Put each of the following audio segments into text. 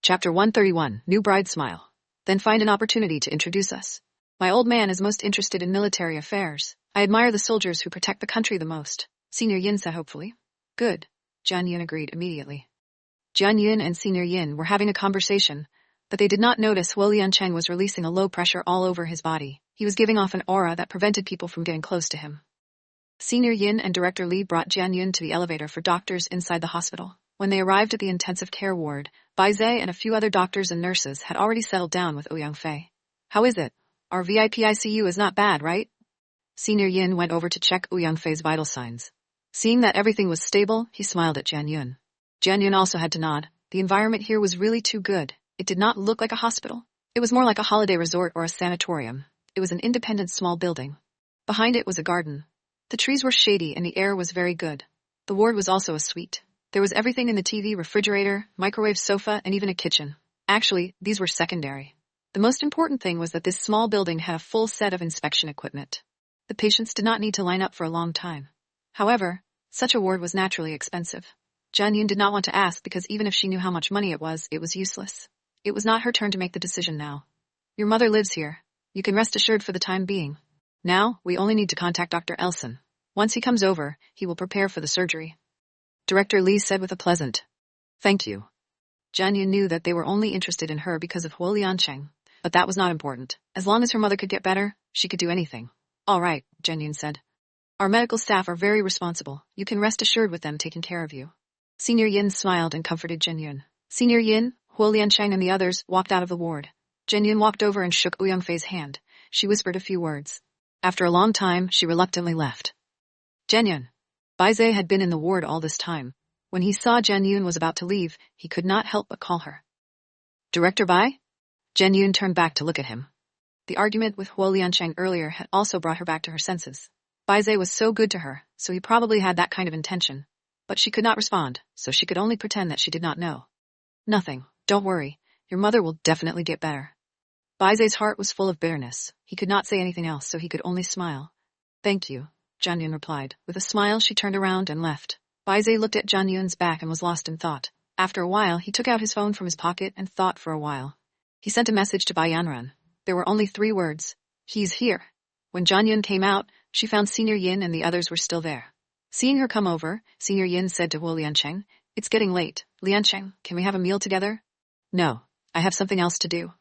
Chapter 131, New Bride Smile. Then find an opportunity to introduce us. My old man is most interested in military affairs. I admire the soldiers who protect the country the most. Senior Yin said hopefully. Good. Jian Yin agreed immediately. Jian Yin and Senior Yin were having a conversation, but they did not notice Huo Liancheng was releasing a low pressure all over his body. He was giving off an aura that prevented people from getting close to him. Senior Yin and Director Li brought Jian Yun to the elevator for doctors inside the hospital. When they arrived at the intensive care ward, Bai Zhe and a few other doctors and nurses had already settled down with Ouyang Fei. How is it? Our VIP ICU is not bad, right? Senior Yin went over to check Ouyang Fei's vital signs. Seeing that everything was stable, he smiled at Jian Yun. Jian Yun also had to nod. The environment here was really too good. It did not look like a hospital. It was more like a holiday resort or a sanatorium. It was an independent small building. Behind it was a garden. The trees were shady and the air was very good. The ward was also a suite. There was everything in the TV, refrigerator, microwave, sofa, and even a kitchen. Actually, these were secondary. The most important thing was that this small building had a full set of inspection equipment. The patients did not need to line up for a long time. However, such a ward was naturally expensive. Jian Yun did not want to ask because even if she knew how much money it was useless. It was not her turn to make the decision now. Your mother lives here. You can rest assured for the time being. Now, we only need to contact Dr. Elson. Once he comes over, he will prepare for the surgery. Director Li said with a pleasant, "Thank you." Jian Yun knew that they were only interested in her because of Huo Liancheng, but that was not important. As long as her mother could get better, she could do anything. All right, Jian Yun said. Our medical staff are very responsible. You can rest assured with them taking care of you. Senior Yin smiled and comforted Jian Yun. Senior Yin, Huo Liancheng and the others walked out of the ward. Jian Yun walked over and shook Ouyang Fei's hand. She whispered a few words. After a long time, she reluctantly left. Jian Yun. Bai Zhe had been in the ward all this time. When he saw Jian Yun was about to leave, he could not help but call her. Director Bai? Jian Yun turned back to look at him. The argument with Huo Liancheng earlier had also brought her back to her senses. Bai Zhe was so good to her, so he probably had that kind of intention. But she could not respond, so she could only pretend that she did not know. Nothing, don't worry. Your mother will definitely get better. Bai Zhe's heart was full of bitterness. He could not say anything else, so he could only smile. Thank you, Jian Yun replied. With a smile, she turned around and left. Bai Zhe looked at Jian Yun's back and was lost in thought. After a while, he took out his phone from his pocket and thought for a while. He sent a message to Bai Yanran. There were only 3 words. He's here. When Jian Yun came out, she found Senior Yin and the others were still there. Seeing her come over, Senior Yin said to Huo Liancheng, "It's getting late. Liancheng, can we have a meal together?" "No, I have something else to do."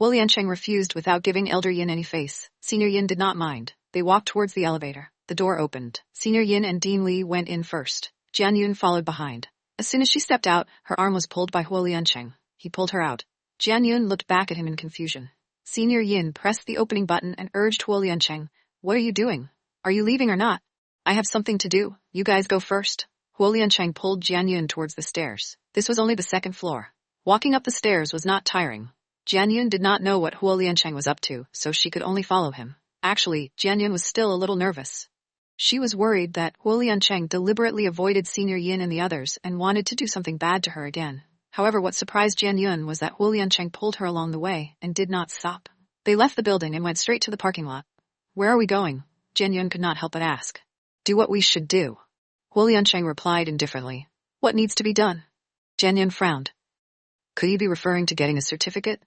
Huo Liancheng refused without giving Elder Yin any face. Senior Yin did not mind. They walked towards the elevator. The door opened. Senior Yin and Dean Li went in first. Jian Yun followed behind. As soon as she stepped out, her arm was pulled by Huo Liancheng. He pulled her out. Jian Yun looked back at him in confusion. Senior Yin pressed the opening button and urged Huo Liancheng, "What are you doing? Are you leaving or not? I have something to do. You guys go first." Huo Liancheng pulled Jian Yun towards the stairs. This was only the 2nd floor. Walking up the stairs was not tiring. Jian Yun did not know what Huo Liancheng was up to, so she could only follow him. Actually, Jian Yun was still a little nervous. She was worried that Huo Liancheng deliberately avoided Senior Yin and the others and wanted to do something bad to her again. However, what surprised Jian Yun was that Huo Liancheng pulled her along the way and did not stop. They left the building and went straight to the parking lot. "Where are we going?" Jian Yun could not help but ask. "Do what we should do." Huo Liancheng replied indifferently. "What needs to be done?" Jian Yun frowned. Could he be referring to getting a certificate?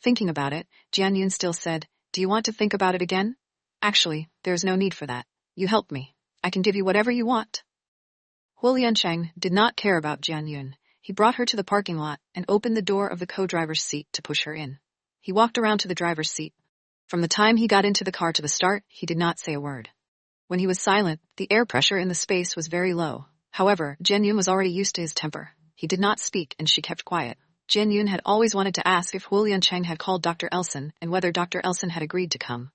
Thinking about it, Jian Yun still said, "Do you want to think about it again?" "Actually, there is no need for that. You help me. I can give you whatever you want." Huo Liancheng did not care about Jian Yun. He brought her to the parking lot and opened the door of the co-driver's seat to push her in. He walked around to the driver's seat. From the time he got into the car to the start, he did not say a word. When he was silent, the air pressure in the space was very low. However, Jian Yun was already used to his temper. He did not speak and she kept quiet. Jian Yun had always wanted to ask if Huo Liancheng had called Dr. Elson and whether Dr. Elson had agreed to come.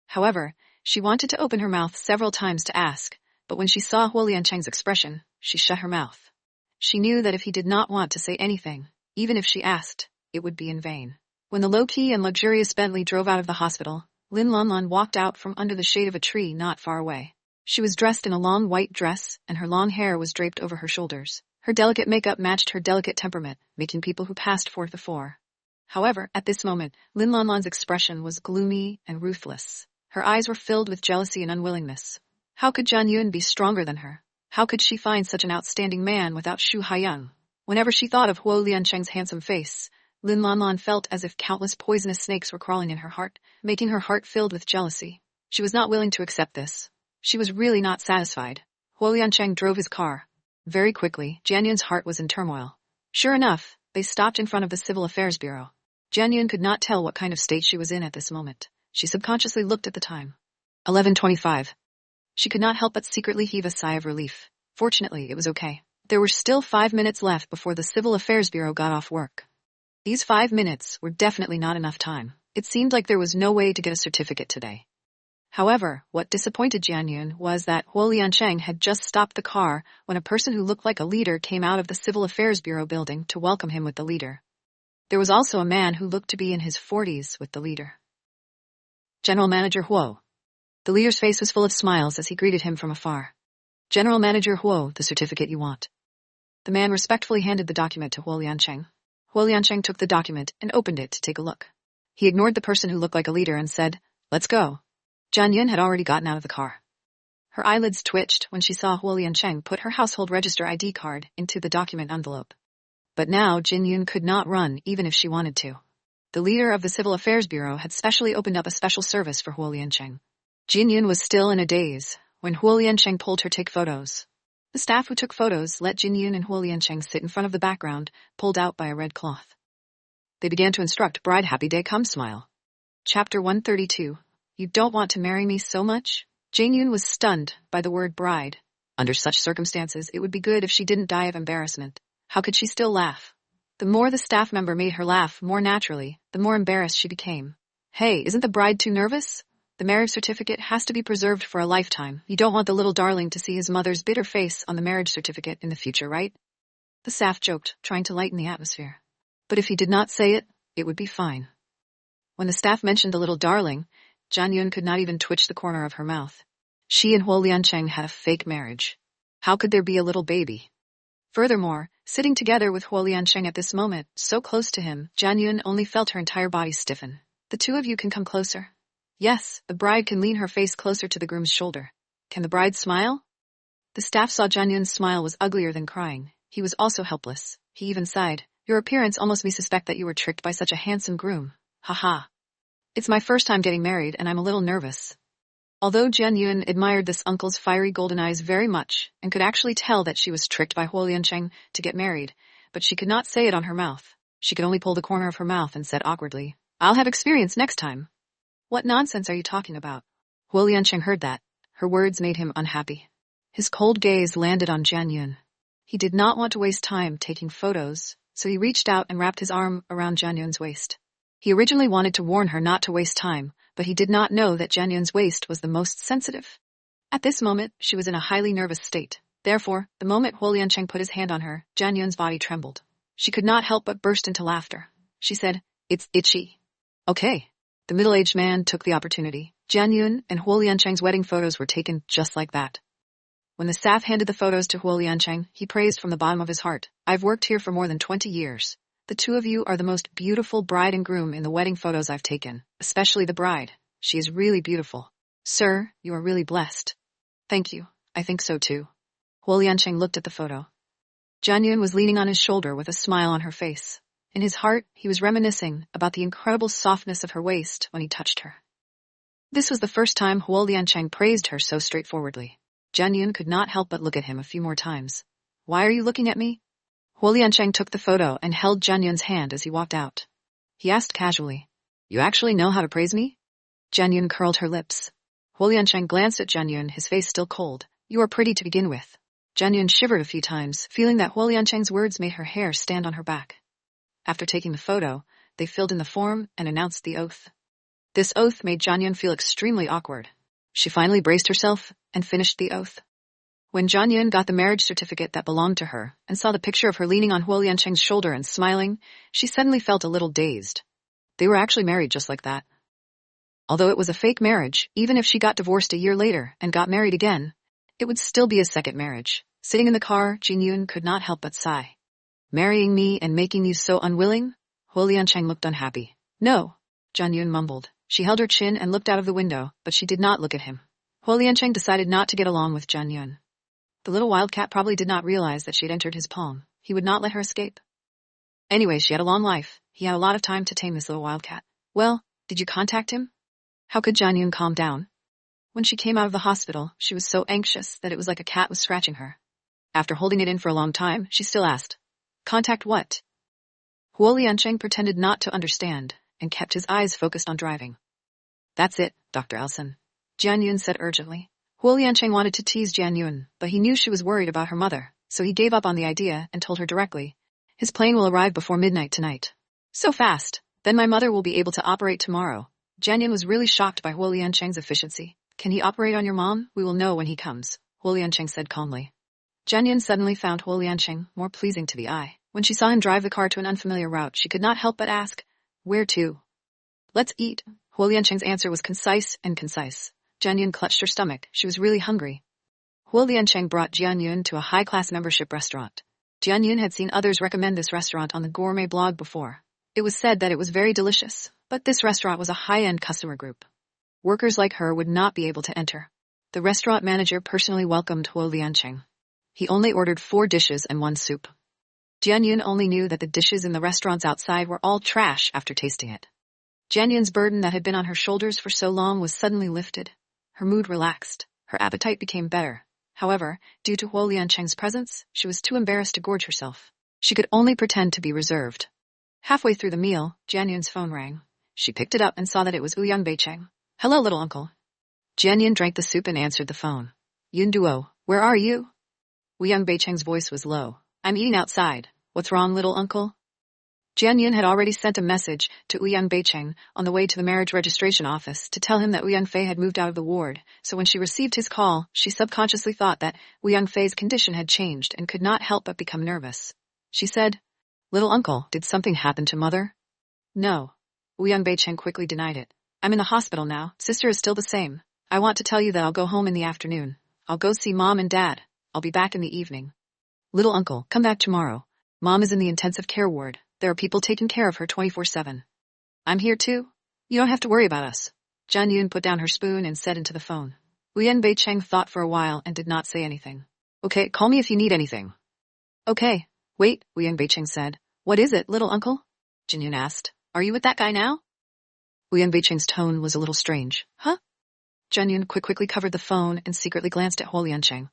However, she wanted to open her mouth several times to ask, but when she saw Huo Liancheng's expression, she shut her mouth. She knew that if he did not want to say anything, even if she asked, it would be in vain. When the low-key and luxurious Bentley drove out of the hospital, Lin Lanlan walked out from under the shade of a tree not far away. She was dressed in a long white dress, and her long hair was draped over her shoulders. Her delicate makeup matched her delicate temperament, making people who passed forth before. However, at this moment, Lin Lanlan's expression was gloomy and ruthless. Her eyes were filled with jealousy and unwillingness. How could Jian Yun be stronger than her? How could she find such an outstanding man without Xu Haiyang? Whenever she thought of Huo Liancheng's handsome face, Lin Lanlan felt as if countless poisonous snakes were crawling in her heart, making her heart filled with jealousy. She was not willing to accept this. She was really not satisfied. Huo Liancheng drove his car. Very quickly, Jian Yun's heart was in turmoil. Sure enough, they stopped in front of the Civil Affairs Bureau. Jian Yun could not tell what kind of state she was in at this moment. She subconsciously looked at the time. 11:25. She could not help but secretly heave a sigh of relief. Fortunately, it was okay. There were still 5 minutes left before the Civil Affairs Bureau got off work. These 5 minutes were definitely not enough time. It seemed like there was no way to get a certificate today. However, what disappointed Jian Yun was that Huo Liancheng had just stopped the car when a person who looked like a leader came out of the Civil Affairs Bureau building to welcome him with the leader. There was also a man who looked to be in his 40s with the leader. General Manager Huo. The leader's face was full of smiles as he greeted him from afar. General Manager Huo, the certificate you want. The man respectfully handed the document to Huo Liancheng. Huo Liancheng took the document and opened it to take a look. He ignored the person who looked like a leader and said, "Let's go." Jian Yun had already gotten out of the car. Her eyelids twitched when she saw Huo Liancheng put her household register ID card into the document envelope. But now Jian Yun could not run even if she wanted to. The leader of the Civil Affairs Bureau had specially opened up a special service for Huo Liancheng. Jian Yun was still in a daze when Huo Liancheng pulled her take photos. The staff who took photos let Jian Yun and Huo Liancheng sit in front of the background, pulled out by a red cloth. They began to instruct Bride Happy Day Come Smile. Chapter 132. You don't want to marry me so much? Jian Yun was stunned by the word bride. Under such circumstances, it would be good if she didn't die of embarrassment. How could she still laugh? The more the staff member made her laugh more naturally, the more embarrassed she became. Hey, isn't the bride too nervous? The marriage certificate has to be preserved for a lifetime. You don't want the little darling to see his mother's bitter face on the marriage certificate in the future, right? The staff joked, trying to lighten the atmosphere. But if he did not say it, it would be fine. When the staff mentioned the little darling, Jian Yun could not even twitch the corner of her mouth. She and Huo Liancheng had a fake marriage. How could there be a little baby? Furthermore, sitting together with Huo Liancheng at this moment, so close to him, Jian Yun only felt her entire body stiffen. The two of you can come closer. Yes, the bride can lean her face closer to the groom's shoulder. Can the bride smile? The staff saw Jian Yun's smile was uglier than crying. He was also helpless. He even sighed. Your appearance almost made me suspect that you were tricked by such a handsome groom. Haha. It's my first time getting married and I'm a little nervous. Although Jian Yun admired this uncle's fiery golden eyes very much and could actually tell that she was tricked by Huo Liancheng to get married, but she could not say it on her mouth. She could only pull the corner of her mouth and said awkwardly, I'll have experience next time. What nonsense are you talking about? Huo Liancheng heard that. Her words made him unhappy. His cold gaze landed on Jian Yun. He did not want to waste time taking photos, so he reached out and wrapped his arm around Jian Yun's waist. He originally wanted to warn her not to waste time, but he did not know that Jian Yun's waist was the most sensitive. At this moment, she was in a highly nervous state. Therefore, the moment Huo Liancheng put his hand on her, Jian Yun's body trembled. She could not help but burst into laughter. She said, It's itchy. Okay. The middle-aged man took the opportunity. Jian Yun and Huo Liancheng's wedding photos were taken just like that. When the staff handed the photos to Huo Liancheng, he praised from the bottom of his heart, I've worked here for more than 20 years. The two of you are the most beautiful bride and groom in the wedding photos I've taken, especially the bride. She is really beautiful. Sir, you are really blessed. Thank you. I think so too. Huo Liancheng looked at the photo. Jian Yun was leaning on his shoulder with a smile on her face. In his heart, he was reminiscing about the incredible softness of her waist when he touched her. This was the first time Huo Liancheng praised her so straightforwardly. Jian Yun could not help but look at him a few more times. Why are you looking at me? Huo Liancheng took the photo and held Jian Yun's hand as he walked out. He asked casually, You actually know how to praise me? Jian Yun curled her lips. Huo Liancheng glanced at Jian Yun, his face still cold. You are pretty to begin with. Jian Yun shivered a few times, feeling that Huo Liancheng's words made her hair stand on her back. After taking the photo, they filled in the form and announced the oath. This oath made Jian Yun feel extremely awkward. She finally braced herself and finished the oath. When Jian Yun got the marriage certificate that belonged to her and saw the picture of her leaning on Huo Liancheng's shoulder and smiling, she suddenly felt a little dazed. They were actually married just like that. Although it was a fake marriage, even if she got divorced a year later and got married again, it would still be a second marriage. Sitting in the car, Jian Yun could not help but sigh. Marrying me and making you so unwilling? Huo Liancheng looked unhappy. No, Jian Yun mumbled. She held her chin and looked out of the window, but she did not look at him. Huo Liancheng decided not to get along with Jian Yun. The little wildcat probably did not realize that she had entered his palm. He would not let her escape. Anyway, she had a long life. He had a lot of time to tame this little wildcat. Well, did you contact him? How could Jianyun calm down? When she came out of the hospital, she was so anxious that it was like a cat was scratching her. After holding it in for a long time, she still asked, "Contact what?" Huo Liancheng pretended not to understand and kept his eyes focused on driving. "That's it, Dr. Elson," Jianyun said urgently. Huo Liancheng wanted to tease Jianyun, but he knew she was worried about her mother, so he gave up on the idea and told her directly, "His plane will arrive before midnight tonight." "So fast? Then my mother will be able to operate tomorrow." Jianyun was really shocked by Huo Liancheng's efficiency. "Can he operate on your mom? We will know when he comes," Huo Liancheng said calmly. Jianyun suddenly found Huo Liancheng more pleasing to the eye. When she saw him drive the car to an unfamiliar route, she could not help but ask, "Where to?" "Let's eat." Huo Liancheng's answer was concise. Jianyun clutched her stomach. She was really hungry. Huo Liancheng brought Jianyun to a high-class membership restaurant. Jianyun had seen others recommend this restaurant on the gourmet blog before. It was said that it was very delicious, but this restaurant was a high-end customer group. Workers like her would not be able to enter. The restaurant manager personally welcomed Huo Liancheng. He only ordered 4 dishes and 1 soup. Jianyun only knew that the dishes in the restaurants outside were all trash after tasting it. Jianyun's burden that had been on her shoulders for so long was suddenly lifted. Her mood relaxed. Her appetite became better. However, due to Huo Liancheng's presence, she was too embarrassed to gorge herself. She could only pretend to be reserved. Halfway through the meal, Jianyun's phone rang. She picked it up and saw that it was Ouyang Beicheng. "Hello, little uncle." Jianyun drank the soup and answered the phone. "Yun Duo, where are you?" Ouyang Beicheng's voice was low. "I'm eating outside. What's wrong, little uncle?" Jianyun had already sent a message to Ouyang Beicheng on the way to the marriage registration office to tell him that Ouyang Fei had moved out of the ward, so when she received his call, she subconsciously thought that Ouyang Fei's condition had changed and could not help but become nervous. She said, "Little uncle, did something happen to mother?" "No." Ouyang Beicheng quickly denied it. "I'm in the hospital now. Sister is still the same. I want to tell you that I'll go home in the afternoon. I'll go see Mom and Dad. I'll be back in the evening." "Little uncle, come back tomorrow. Mom is in the intensive care ward. There are people taking care of her 24/7. "I'm here too. You don't have to worry about us." Jianyun put down her spoon and said into the phone. Ouyang Beicheng thought for a while and did not say anything. "Okay, call me if you need anything." "Okay." "Wait," Ouyang Beicheng said. "What is it, little uncle?" Jianyun asked. "Are you with that guy now?" Ouyang Beicheng's tone was a little strange. "Huh?" Jianyun quickly covered the phone and secretly glanced at Huo Liancheng.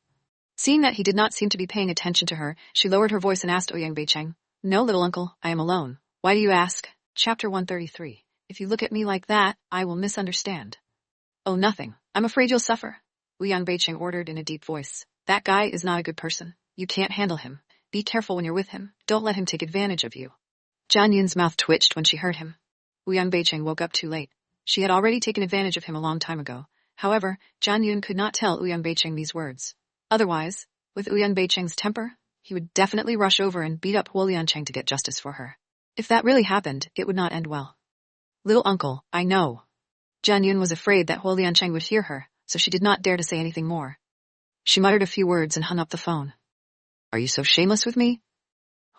Seeing that he did not seem to be paying attention to her, she lowered her voice and asked Ouyang Beicheng, "No, little uncle, I am alone." "Why do you ask?" Chapter 133. "If you look at me like that, I will misunderstand." "Oh, nothing. I'm afraid you'll suffer," Ouyang Beicheng ordered in a deep voice. "That guy is not a good person. You can't handle him. Be careful when you're with him. Don't let him take advantage of you." Jianyun's mouth twitched when she heard him. Ouyang Beicheng woke up too late. She had already taken advantage of him a long time ago. However, Jianyun could not tell Ouyang Beicheng these words. Otherwise, with Ouyang Beicheng's temper, he would definitely rush over and beat up Huo Liancheng to get justice for her. If that really happened, it would not end well. "Little uncle, I know." Jianyun was afraid that Huo Liancheng would hear her, so she did not dare to say anything more. She muttered a few words and hung up the phone. "Are you so shameless with me?"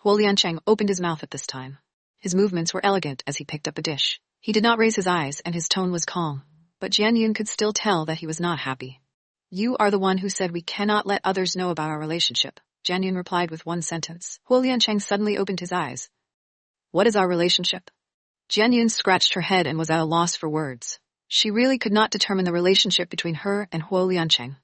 Huo Liancheng opened his mouth at this time. His movements were elegant as he picked up a dish. He did not raise his eyes and his tone was calm, but Jianyun could still tell that he was not happy. "You are the one who said we cannot let others know about our relationship," Jianyun replied with one sentence. Huo Liancheng suddenly opened his eyes. "What is our relationship?" Jianyun scratched her head and was at a loss for words. She really could not determine the relationship between her and Huo Liancheng.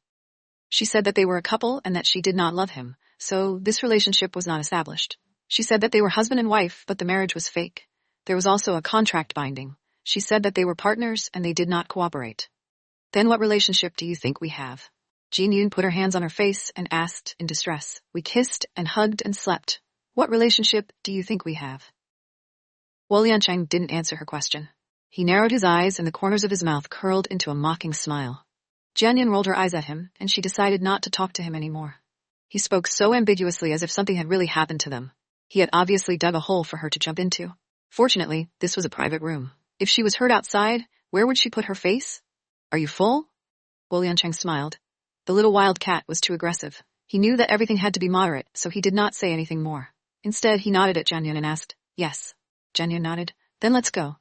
She said that they were a couple and that she did not love him, so this relationship was not established. She said that they were husband and wife, but the marriage was fake. There was also a contract binding. She said that they were partners and they did not cooperate. "Then what relationship do you think we have?" Jianyun put her hands on her face and asked in distress. "We kissed and hugged and slept. What relationship do you think we have?" Huo Liancheng didn't answer her question. He narrowed his eyes and the corners of his mouth curled into a mocking smile. Jianyun rolled her eyes at him, and she decided not to talk to him anymore. He spoke so ambiguously as if something had really happened to them. He had obviously dug a hole for her to jump into. Fortunately, this was a private room. If she was heard outside, where would she put her face? "Are you full?" Huo Liancheng smiled. The little wild cat was too aggressive. He knew that everything had to be moderate, so he did not say anything more. Instead, he nodded at Jianyun and asked, "Yes." Jianyun nodded. "Then let's go."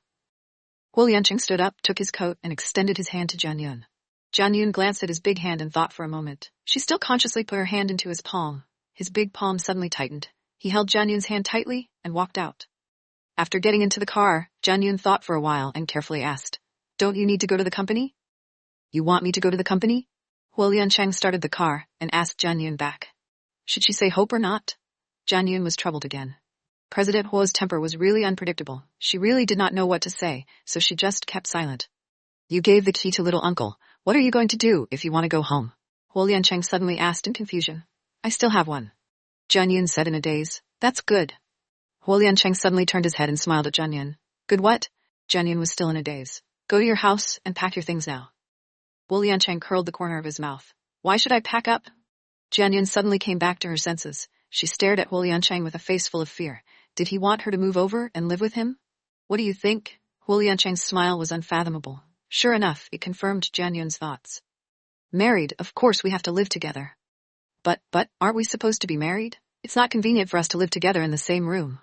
Huo Liancheng stood up, took his coat, and extended his hand to Jianyun. Jianyun glanced at his big hand and thought for a moment. She still consciously put her hand into his palm. His big palm suddenly tightened. He held Jian Yun's hand tightly and walked out. After getting into the car, Jian Yun thought for a while and carefully asked, "Don't you need to go to the company?" "You want me to go to the company?" Huo Liancheng started the car and asked Jian Yun back. Should she say hope or not? Jian Yun was troubled again. President Huo's temper was really unpredictable. She really did not know what to say, so she just kept silent. "You gave the key to little uncle. What are you going to do if you want to go home?" Huo Liancheng suddenly asked in confusion. "I still have one," Jian Yun said in a daze. "That's good." Huo Liancheng suddenly turned his head and smiled at Jian Yun. "Good what?" Jian Yun was still in a daze. "Go to your house and pack your things now." Huo Liancheng curled the corner of his mouth. "Why should I pack up?" Jian Yun suddenly came back to her senses. She stared at Huo Liancheng with a face full of fear. Did he want her to move over and live with him? "What do you think?" Huo Liancheng's smile was unfathomable. Sure enough, it confirmed Jian Yun's thoughts. "Married, of course we have to live together." But, aren't we supposed to be married? It's not convenient for us to live together in the same room."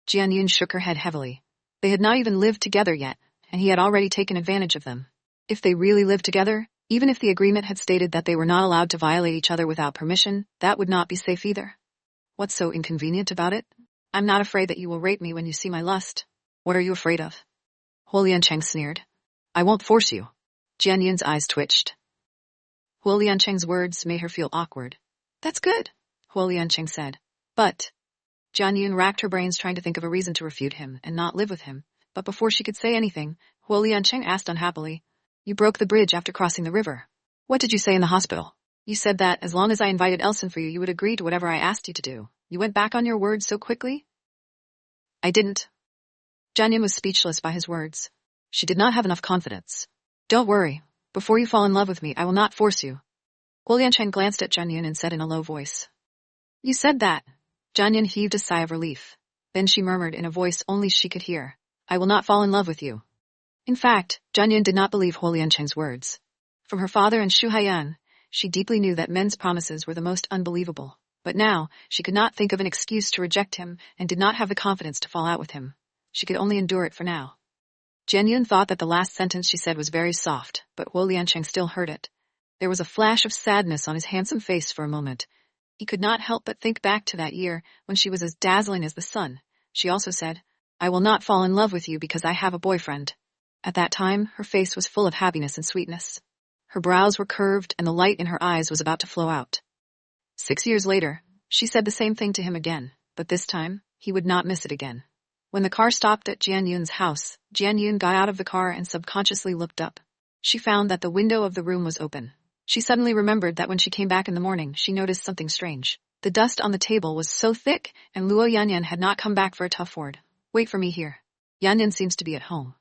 Jian Yun shook her head heavily. They had not even lived together yet, and he had already taken advantage of them. If they really lived together, even if the agreement had stated that they were not allowed to violate each other without permission, that would not be safe either. What's so inconvenient about it? I'm not afraid that you will rape me when you see my lust. What are you afraid of? Huo Liancheng sneered. I won't force you. Jian Yun's eyes twitched. Huo Liancheng's words made her feel awkward. That's good, Huo Liancheng said. But Jian Yun racked her brains trying to think of a reason to refute him and not live with him, but before she could say anything, Huo Liancheng asked unhappily, You broke the bridge after crossing the river. What did you say in the hospital? You said that as long as I invited Elson for you, you would agree to whatever I asked you to do. You went back on your word so quickly? I didn't. Jian Yun was speechless by his words. She did not have enough confidence. Don't worry. Before you fall in love with me, I will not force you. Huo Liancheng glanced at Jian Yun and said in a low voice. You said that. Jian Yun heaved a sigh of relief. Then she murmured in a voice only she could hear. I will not fall in love with you. In fact, Jian Yun did not believe Huo Liancheng's words. From her father and Shu Haiyan, she deeply knew that men's promises were the most unbelievable. But now, she could not think of an excuse to reject him and did not have the confidence to fall out with him. She could only endure it for now. Jian Yun thought that the last sentence she said was very soft, but Huo Liancheng still heard it. There was a flash of sadness on his handsome face for a moment. He could not help but think back to that year when she was as dazzling as the sun. She also said, I will not fall in love with you because I have a boyfriend. At that time, her face was full of happiness and sweetness. Her brows were curved and the light in her eyes was about to flow out. 6 years later, she said the same thing to him again, but this time, he would not miss it again. When the car stopped at Jian Yun's house, Jian Yun got out of the car and subconsciously looked up. She found that the window of the room was open. She suddenly remembered that when she came back in the morning, she noticed something strange. The dust on the table was so thick, and Luo Yanyan had not come back for a tough word. Wait for me here. Yanyan seems to be at home.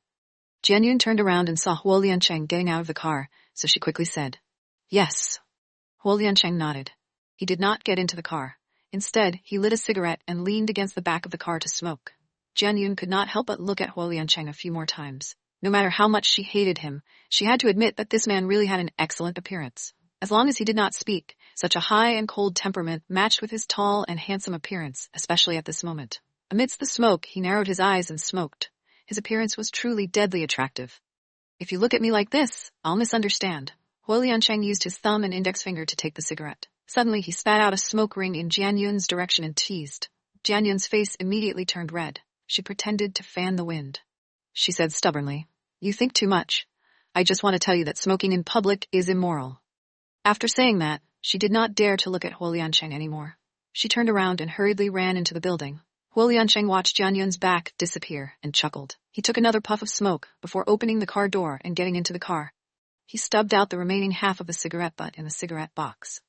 Jian Yun turned around and saw Huo Liancheng getting out of the car, so she quickly said, Yes. Huo Liancheng nodded. He did not get into the car. Instead, he lit a cigarette and leaned against the back of the car to smoke. Jian Yun could not help but look at Huo Liancheng a few more times. No matter how much she hated him, she had to admit that this man really had an excellent appearance. As long as he did not speak, such a high and cold temperament matched with his tall and handsome appearance, especially at this moment. Amidst the smoke, he narrowed his eyes and smoked. His appearance was truly deadly attractive. If you look at me like this, I'll misunderstand. Huo Liancheng used his thumb and index finger to take the cigarette. Suddenly, he spat out a smoke ring in Jian Yun's direction and teased. Jian Yun's face immediately turned red. She pretended to fan the wind. She said stubbornly, You think too much. I just want to tell you that smoking in public is immoral. After saying that, she did not dare to look at Huo Liancheng anymore. She turned around and hurriedly ran into the building. Huo Liancheng watched Jian Yun's back disappear and chuckled. He took another puff of smoke before opening the car door and getting into the car. He stubbed out the remaining half of the cigarette butt in the cigarette box.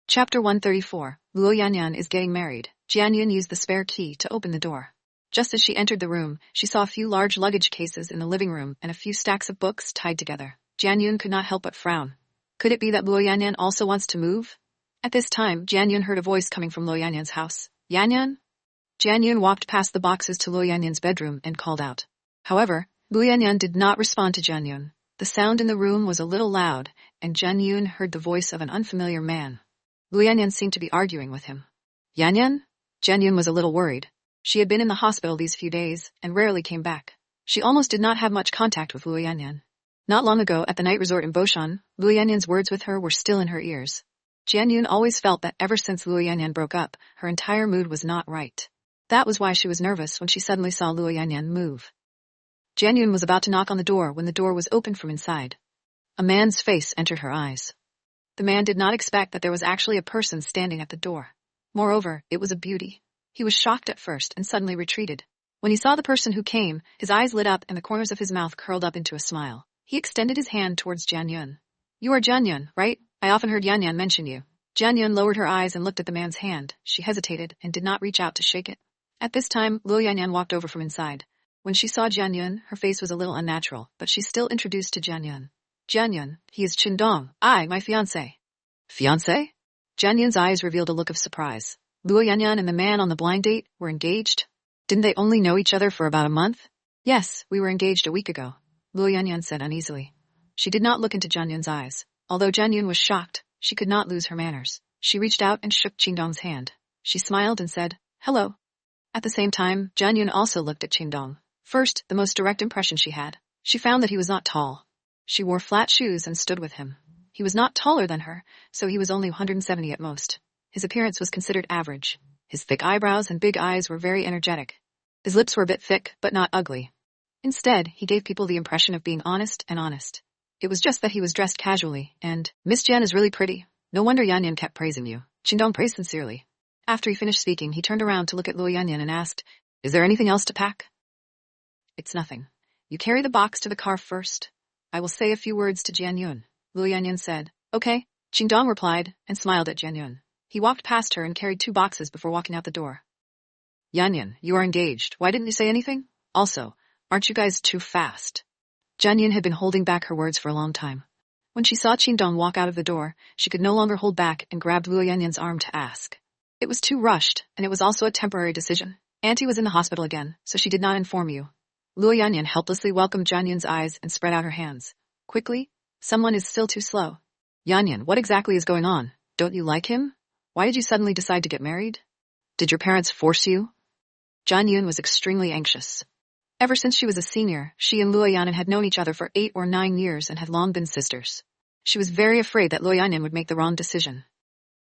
Chapter 134, Luo Yanyan is getting married. Jian Yun used the spare key to open the door. Just as she entered the room, she saw a few large luggage cases in the living room and a few stacks of books tied together. Jian Yun could not help but frown. Could it be that Luo Yanyan also wants to move? At this time, Jian Yun heard a voice coming from Luo Yanyan's house. Yanyan? Jian Yun walked past the boxes to Luo Yanyan's bedroom and called out. However, Luo Yanyan did not respond to Jian Yun. The sound in the room was a little loud, and Jian Yun heard the voice of an unfamiliar man. Luo Yanyan seemed to be arguing with him. Yanyan? Jian Yun was a little worried. She had been in the hospital these few days and rarely came back. She almost did not have much contact with Luo Yanyan. Not long ago at the night resort in Boshan, Luo Yanyan's words with her were still in her ears. Jian Yun always felt that ever since Luo Yanyan broke up, her entire mood was not right. That was why she was nervous when she suddenly saw Luo Yanyan move. Jian Yun was about to knock on the door when the door was opened from inside. A man's face entered her eyes. The man did not expect that there was actually a person standing at the door. Moreover, it was a beauty. He was shocked at first and suddenly retreated. When he saw the person who came, his eyes lit up and the corners of his mouth curled up into a smile. He extended his hand towards Jian Yun. You are Jian Yun, right? I often heard Yan Yan mention you. Jian Yun lowered her eyes and looked at the man's hand. She hesitated and did not reach out to shake it. At this time, Luo Yanyan walked over from inside. When she saw Jian Yun, her face was a little unnatural, but she still introduced to Jian Yun. Jian Yun, he is Qindong, my fiancé. Fiancé? Jian Yun's eyes revealed a look of surprise. Luo Yanyan and the man on the blind date were engaged? Didn't they only know each other for about a month? Yes, we were engaged a week ago, Luo Yanyan said uneasily. She did not look into Jian Yun's eyes. Although Jian Yun was shocked, she could not lose her manners. She reached out and shook Qindong's hand. She smiled and said, hello. At the same time, Jian Yun also looked at Qindong. First, the most direct impression she had. She found that he was not tall. She wore flat shoes and stood with him. He was not taller than her, so he was only 170 at most. His appearance was considered average. His thick eyebrows and big eyes were very energetic. His lips were a bit thick, but not ugly. Instead, he gave people the impression of being honest. It was just that he was dressed casually, and, Miss Jian is really pretty. No wonder Yan Yan kept praising you. Qindong praised sincerely. After he finished speaking, he turned around to look at Luo Yanyan and asked, is there anything else to pack? It's nothing. You carry the box to the car first. I will say a few words to Jian Yun. Luo Yanyan said, okay. Qindong replied, and smiled at Jian Yun. He walked past her and carried 2 boxes before walking out the door. Yan Yan, you are engaged. Why didn't you say anything? Also, aren't you guys too fast? Jian Yun had been holding back her words for a long time. When she saw Qindong walk out of the door, she could no longer hold back and grabbed Luo Yanyan's arm to ask. It was too rushed, and it was also a temporary decision. Auntie was in the hospital again, so she did not inform you. Luo Yanyan helplessly welcomed Jian Yun's eyes and spread out her hands. Quickly, someone is still too slow. Yan Yan, what exactly is going on? Don't you like him? Why did you suddenly decide to get married? Did your parents force you? Jian Yun was extremely anxious. Ever since she was a senior, she and Luo Yanyan had known each other for 8 or 9 years and had long been sisters. She was very afraid that Luo Yanyan would make the wrong decision.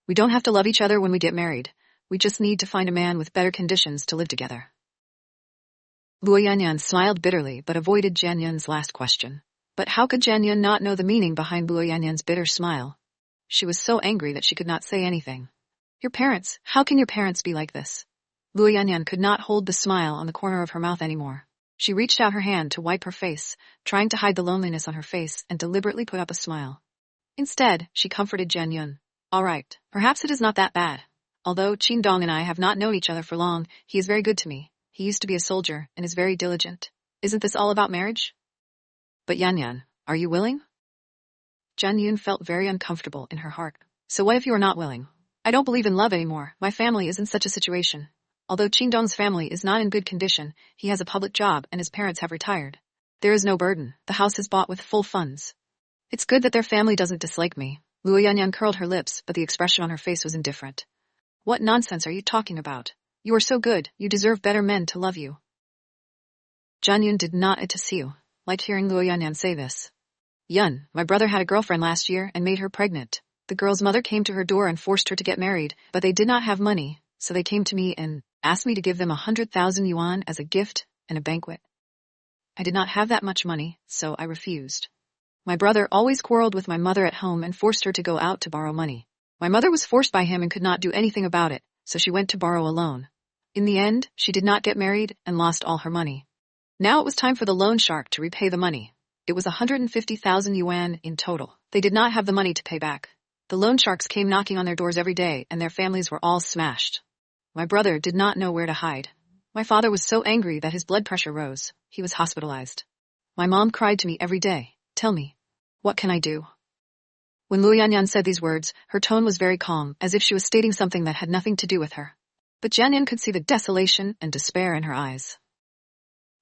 We don't have to love each other when we get married. We just need to find a man with better conditions to live together. Luo Yanyan smiled bitterly but avoided Jian Yun's last question. But how could Jian Yun not know the meaning behind Luo Yanyan's bitter smile? She was so angry that she could not say anything. Your parents, how can your parents be like this? Luo Yanyan could not hold the smile on the corner of her mouth anymore. She reached out her hand to wipe her face, trying to hide the loneliness on her face and deliberately put up a smile. Instead, she comforted Jian Yun. All right, perhaps it is not that bad. Although Qindong and I have not known each other for long, he is very good to me. He used to be a soldier and is very diligent. Isn't this all about marriage? But Yan Yan, are you willing? Jian Yun felt very uncomfortable in her heart. So what if you are not willing? I don't believe in love anymore. My family is in such a situation. Although Qindong's family is not in good condition, he has a public job and his parents have retired. There is no burden. The house is bought with full funds. It's good that their family doesn't dislike me. Luo Yanyan curled her lips, but the expression on her face was indifferent. What nonsense are you talking about? You are so good, you deserve better men to love you. Jian Yun did not liked hearing Luo Yanyan say this. Yun, my brother had a girlfriend last year and made her pregnant. The girl's mother came to her door and forced her to get married, but they did not have money, so they came to me and asked me to give them 100,000 yuan as a gift and a banquet. I did not have that much money, so I refused. My brother always quarreled with my mother at home and forced her to go out to borrow money. My mother was forced by him and could not do anything about it, so she went to borrow a loan. In the end, she did not get married and lost all her money. Now it was time for the loan shark to repay the money. It was 150,000 yuan in total. They did not have the money to pay back. The loan sharks came knocking on their doors every day and their families were all smashed. My brother did not know where to hide. My father was so angry that his blood pressure rose. He was hospitalized. My mom cried to me every day. Tell me, what can I do? When Luo Yanyan said these words, her tone was very calm, as if she was stating something that had nothing to do with her. But Jian Yun could see the desolation and despair in her eyes.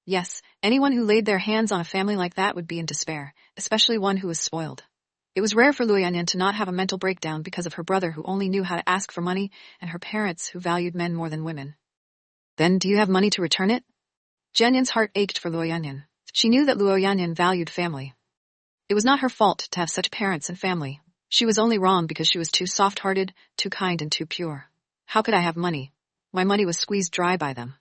Yes, anyone who laid their hands on a family like that would be in despair, especially one who was spoiled. It was rare for Luo Yanyan to not have a mental breakdown because of her brother who only knew how to ask for money and her parents who valued men more than women. Then do you have money to return it? Jian Yun's heart ached for Luo Yanyan. She knew that Luo Yanyan valued family. It was not her fault to have such parents and family. She was only wrong because she was too soft-hearted, too kind and too pure. How could I have money? My money was squeezed dry by them.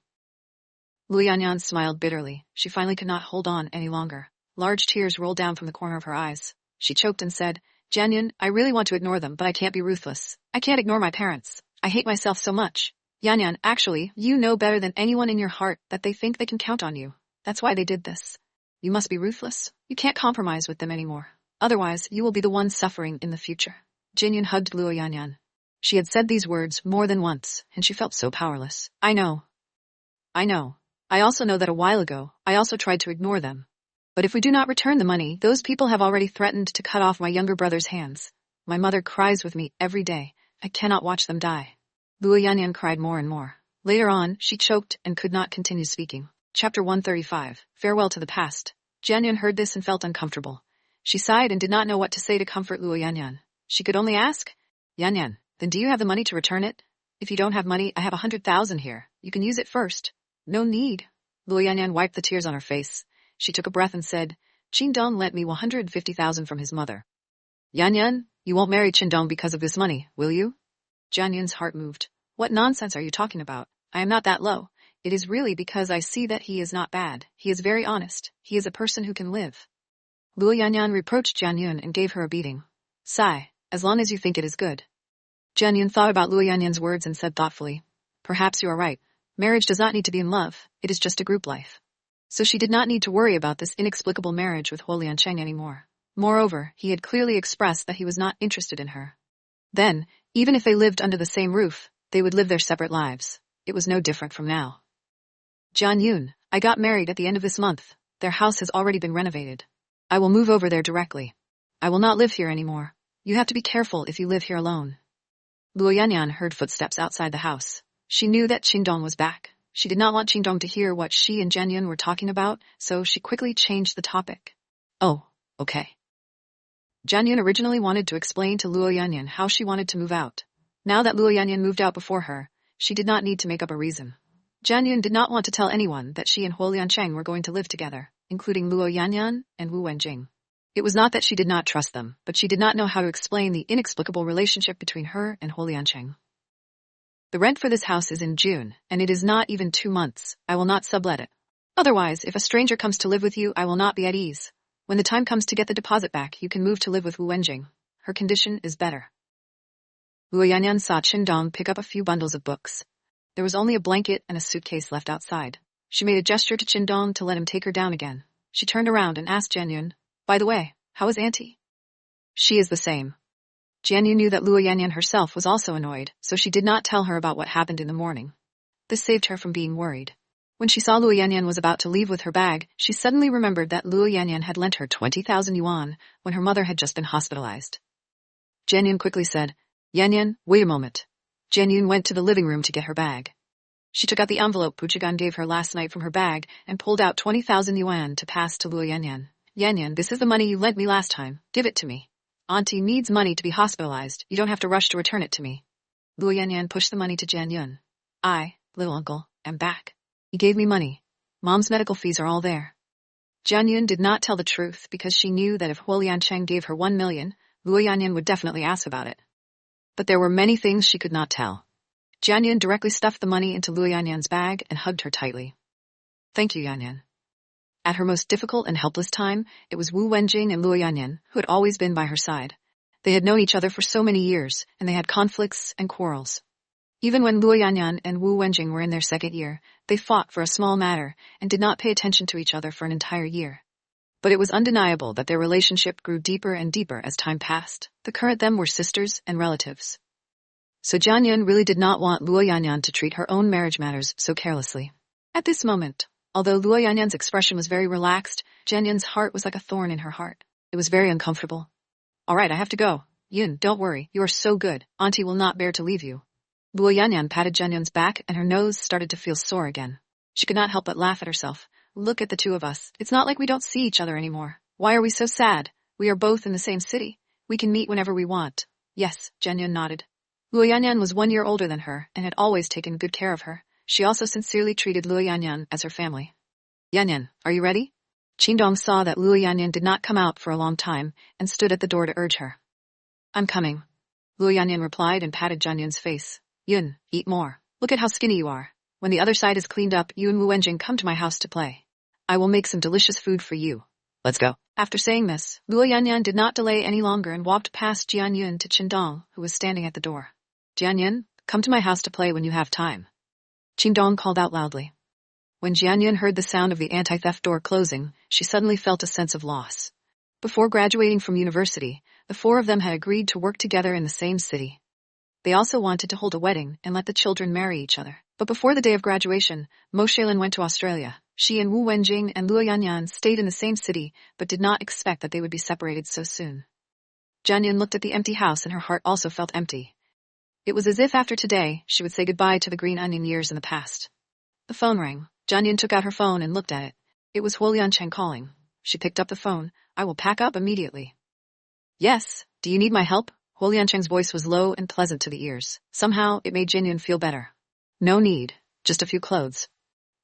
Lu Yanyan smiled bitterly. She finally could not hold on any longer. Large tears rolled down from the corner of her eyes. She choked and said, Janyan, I really want to ignore them, but I can't be ruthless. I can't ignore my parents. I hate myself so much. Yanyan, actually, you know better than anyone in your heart that they think they can count on you. That's why they did this. You must be ruthless. You can't compromise with them anymore. Otherwise, you will be the one suffering in the future. Jinyan hugged Luo Yanyan. She had said these words more than once, and she felt so powerless. I know. I also know that a while ago, I also tried to ignore them. But if we do not return the money, those people have already threatened to cut off my younger brother's hands. My mother cries with me every day. I cannot watch them die. Luo Yanyan cried more and more. Later on, she choked and could not continue speaking. Chapter 135, Farewell to the Past. Janyan heard this and felt uncomfortable. She sighed and did not know what to say to comfort Luo Yanyan. She could only ask, Yanyan, then do you have the money to return it? If you don't have money, I have 100,000 here. You can use it first. No need. Luo Yanyan wiped the tears on her face. She took a breath and said, Qingdong lent me 150,000 from his mother. Yanyan, you won't marry Qingdong because of this money, will you? Janyan's heart moved. What nonsense are you talking about? I am not that low. It is really because I see that he is not bad. He is very honest. He is a person who can live. Luo Yanyan reproached Jianyun and gave her a beating. Sigh, as long as you think it is good. Jianyun thought about Luo Yanyan's words and said thoughtfully, Perhaps you are right. Marriage does not need to be in love. It is just a group life. So she did not need to worry about this inexplicable marriage with Huo Liancheng anymore. Moreover, he had clearly expressed that he was not interested in her. Then, even if they lived under the same roof, they would live their separate lives. It was no different from now. Jianyun, I got married at the end of this month. Their house has already been renovated. I will move over there directly. I will not live here anymore. You have to be careful if you live here alone. Luo Yanyan heard footsteps outside the house. She knew that Qingdong was back. She did not want Qingdong to hear what she and Jianyun were talking about, so she quickly changed the topic. Oh, okay. Jianyun originally wanted to explain to Luo Yanyan how she wanted to move out. Now that Luo Yanyan moved out before her, she did not need to make up a reason. Jianyun did not want to tell anyone that she and Huo Liancheng were going to live together, including Luo Yanyan and Wu Wenjing. It was not that she did not trust them, but she did not know how to explain the inexplicable relationship between her and Huo Liancheng. The rent for this house is in June, and it is not even 2 months. I will not sublet it. Otherwise, if a stranger comes to live with you, I will not be at ease. When the time comes to get the deposit back, you can move to live with Wu Wenjing. Her condition is better. Luo Yanyan saw Qingdong pick up a few bundles of books. There was only a blanket and a suitcase left outside. She made a gesture to Qingdong to let him take her down again. She turned around and asked Jianyun, By the way, how is Auntie? She is the same. Jianyun knew that Luo Yanyan herself was also annoyed, so she did not tell her about what happened in the morning. This saved her from being worried. When she saw Luo Yanyan was about to leave with her bag, she suddenly remembered that Luo Yanyan had lent her 20,000 yuan when her mother had just been hospitalized. Jianyun quickly said, Yanyan, wait a moment. Jianyun went to the living room to get her bag. She took out the envelope Puchigan gave her last night from her bag and pulled out 20,000 yuan to pass to Luo Yanyan. Yanyan, this is the money you lent me last time. Give it to me. Auntie needs money to be hospitalized. You don't have to rush to return it to me. Luo Yanyan pushed the money to Jianyun. I, little uncle, am back. He gave me money. Mom's medical fees are all there. Jianyun did not tell the truth because she knew that if Huo Liancheng gave her 1 million, Luo Yanyan would definitely ask about it. But there were many things she could not tell. Jianyun directly stuffed the money into Luo Yanyan's bag and hugged her tightly. Thank you, Yanyan. At her most difficult and helpless time, it was Wu Wenjing and Luo Yanyan who had always been by her side. They had known each other for so many years, and they had conflicts and quarrels. Even when Luo Yanyan and Wu Wenjing were in their 2nd year, they fought for a small matter and did not pay attention to each other for an entire year. But it was undeniable that their relationship grew deeper and deeper as time passed. The current them were sisters and relatives. So Jianyun really did not want Luo Yanyan to treat her own marriage matters so carelessly. At this moment, although Luo Yanyan's expression was very relaxed, Jianyun's heart was like a thorn in her heart. It was very uncomfortable. All right, I have to go. Yun, don't worry. You are so good. Auntie will not bear to leave you. Luo Yanyan patted Jianyun's back and her nose started to feel sore again. She could not help but laugh at herself. Look at the two of us. It's not like we don't see each other anymore. Why are we so sad? We are both in the same city. We can meet whenever we want. Yes, Jianyun nodded. Luo Yanyan was 1 year older than her and had always taken good care of her. She also sincerely treated Luo Yanyan as her family. Yanyan, are you ready? Qingdong saw that Luo Yanyan did not come out for a long time and stood at the door to urge her. I'm coming. Luo Yanyan replied and patted Jian Yun's face. Yun, eat more. Look at how skinny you are. When the other side is cleaned up, you and Wu Wenjing come to my house to play. I will make some delicious food for you. Let's go. After saying this, Luo Yanyan did not delay any longer and walked past Jian Yun to Qingdong, who was standing at the door. Jian Yun, come to my house to play when you have time. Qingdong called out loudly. When Jian Yun heard the sound of the anti-theft door closing, she suddenly felt a sense of loss. Before graduating from university, the four of them had agreed to work together in the same city. They also wanted to hold a wedding and let the children marry each other. But before the day of graduation, Mo Shailin went to Australia. She and Wu Wenjing and Luo Yanyan stayed in the same city, but did not expect that they would be separated so soon. Jian Yun looked at the empty house and her heart also felt empty. It was as if after today, she would say goodbye to the green onion years in the past. The phone rang. Jian Yun took out her phone and looked at it. It was Huo Liancheng calling. She picked up the phone. I will pack up immediately. Yes, do you need my help? Huo Liancheng's voice was low and pleasant to the ears. Somehow, it made Jian Yun feel better. No need, just a few clothes.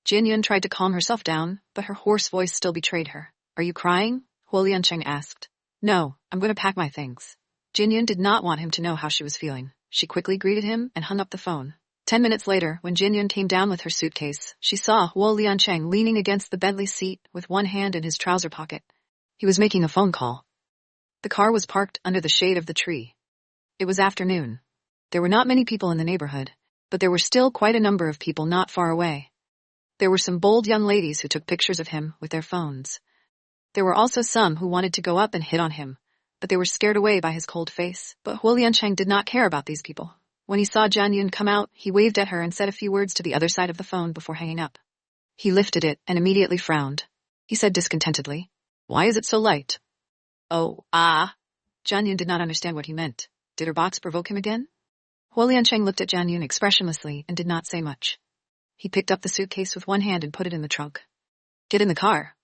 Jian Yun tried to calm herself down, but her hoarse voice still betrayed her. Are you crying? Huo Liancheng asked. No, I'm going to pack my things. Jian Yun did not want him to know how she was feeling. She quickly greeted him and hung up the phone. 10 minutes later, when Jian Yun came down with her suitcase, she saw Huo Liancheng leaning against the Bentley seat with one hand in his trouser pocket. He was making a phone call. The car was parked under the shade of the tree. It was afternoon. There were not many people in the neighborhood, but there were still quite a number of people not far away. There were some bold young ladies who took pictures of him with their phones. There were also some who wanted to go up and hit on him, but they were scared away by his cold face. But Huo Liancheng did not care about these people. When he saw Jian Yun come out, he waved at her and said a few words to the other side of the phone before hanging up. He lifted it and immediately frowned. He said discontentedly, Why is it so light? Oh, Jian Yun did not understand what he meant. Did her box provoke him again? Huo Liancheng looked at Jian Yun expressionlessly and did not say much. He picked up the suitcase with one hand and put it in the trunk. Get in the car.